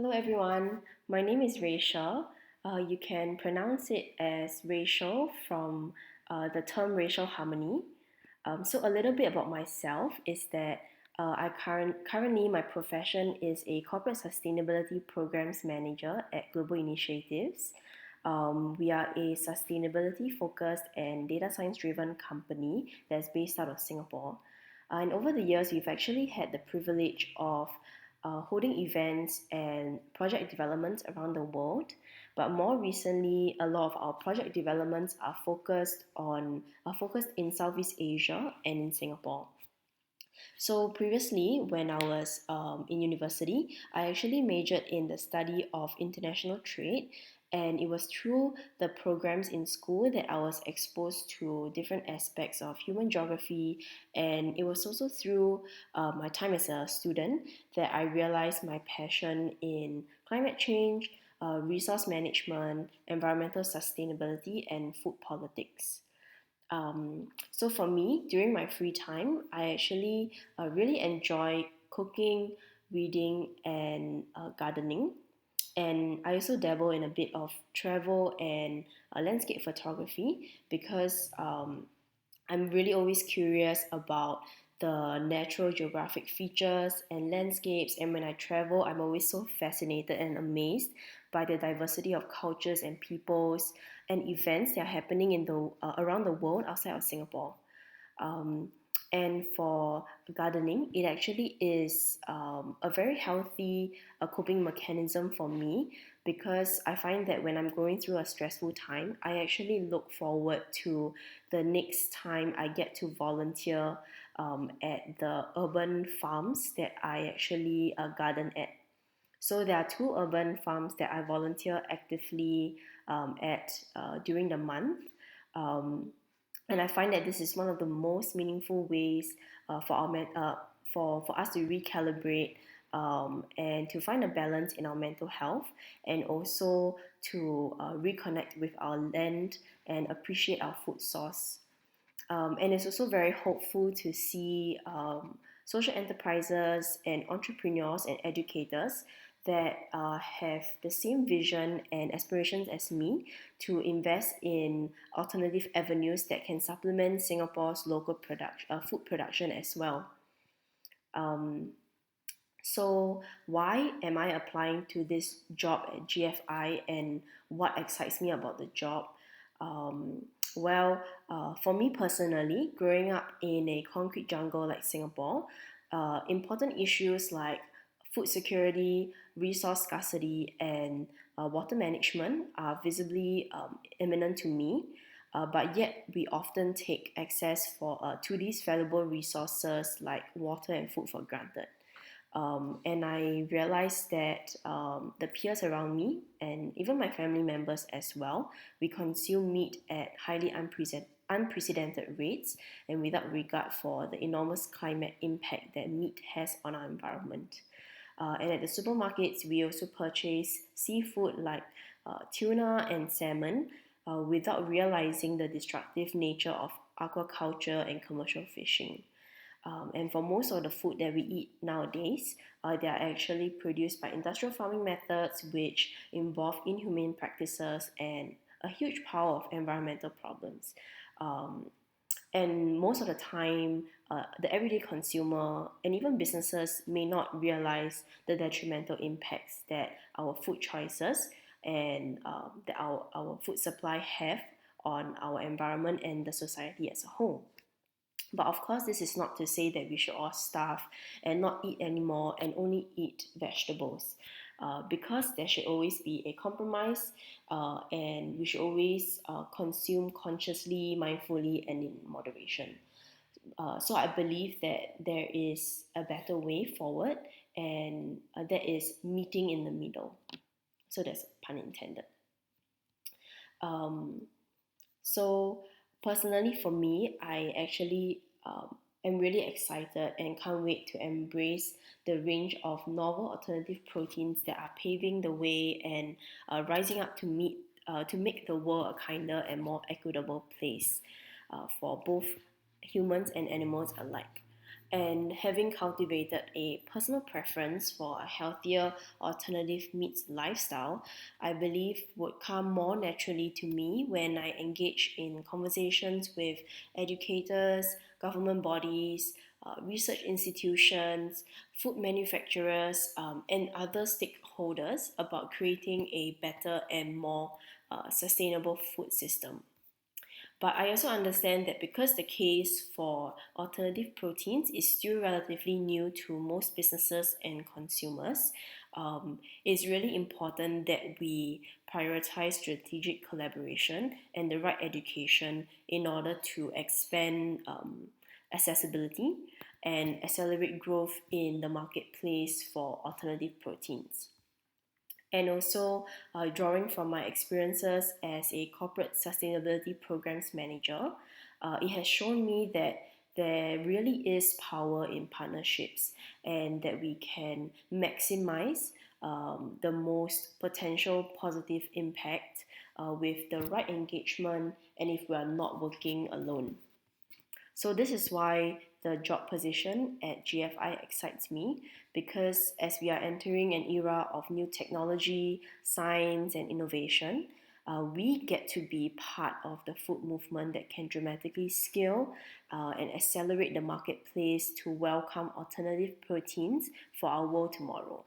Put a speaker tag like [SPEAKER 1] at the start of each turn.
[SPEAKER 1] Hello everyone, my name is Racia. You can pronounce it as racial from the term racial harmony. So a little bit about myself is that currently my profession is a corporate sustainability programs manager at Global Initiatives. We are a sustainability focused and data science driven company that's based out of Singapore. And over the years, we've actually had the privilege of holding events and project developments around the world. But more recently, a lot of our project developments are focused in Southeast Asia and in Singapore. So previously, when I was in university, I actually majored in the study of international trade, and it was through the programs in school that I was exposed to different aspects of human geography, and it was also through my time as a student that I realized my passion in climate change, resource management, environmental sustainability, and food politics. So for me, during my free time, I actually really enjoy cooking, reading, and gardening. And I also dabble in a bit of travel and landscape photography because I'm really always curious about the natural geographic features and landscapes. And when I travel, I'm always so fascinated and amazed by the diversity of cultures and peoples and events that are happening in the around the world outside of Singapore. Um, and for gardening, it actually is a very healthy coping mechanism for me because I find that when I'm going through a stressful time, I actually look forward to the next time I get to volunteer at the urban farms that I actually garden at. So there are two urban farms that I volunteer actively at during the month. Um, and I find that this is one of the most meaningful ways for us to recalibrate and to find a balance in our mental health and also to reconnect with our land and appreciate our food source. And it's also very hopeful to see social enterprises and entrepreneurs and educators that have the same vision and aspirations as me to invest in alternative avenues that can supplement Singapore's local food production as well. Um, so, why am I applying to this job at GFI and what excites me about the job? Um, for me personally, growing up in a concrete jungle like Singapore, important issues like food security, resource scarcity, and water management are visibly imminent to me. But yet, we often take access to these valuable resources like water and food for granted. And I realized that the peers around me and even my family members as well, we consume meat at highly unprecedented rates and without regard for the enormous climate impact that meat has on our environment. And at the supermarkets, we also purchase seafood like tuna and salmon without realizing the destructive nature of aquaculture and commercial fishing. And for most of the food that we eat nowadays, they are actually produced by industrial farming methods which involve inhumane practices and a huge pile of environmental problems. Um, and most of the time, the everyday consumer and even businesses may not realize the detrimental impacts that our food choices and that our food supply have on our environment and the society as a whole. But of course, this is not to say that we should all starve and not eat anymore and only eat vegetables. Because there should always be a compromise and we should always consume consciously, mindfully, and in moderation. So I believe that there is a better way forward, and that is meeting in the middle. So that's pun intended. Um, so personally, for me, I actually am really excited and can't wait to embrace the range of novel alternative proteins that are paving the way and rising up to make the world a kinder and more equitable place for both humans and animals alike. And having cultivated a personal preference for a healthier alternative meats lifestyle, I believe would come more naturally to me when I engage in conversations with educators, government bodies, research institutions, food manufacturers, and other stakeholders about creating a better and more sustainable food system. But I also understand that because the case for alternative proteins is still relatively new to most businesses and consumers, it's really important that we prioritize strategic collaboration and the right education in order to expand accessibility and accelerate growth in the marketplace for alternative proteins. And also, drawing from my experiences as a corporate sustainability programs manager, it has shown me that there really is power in partnerships and that we can maximize the most potential positive impact with the right engagement and if we are not working alone. So this is why the job position at GFI excites me, because as we are entering an era of new technology, science, and innovation, we get to be part of the food movement that can dramatically scale and accelerate the marketplace to welcome alternative proteins for our world tomorrow.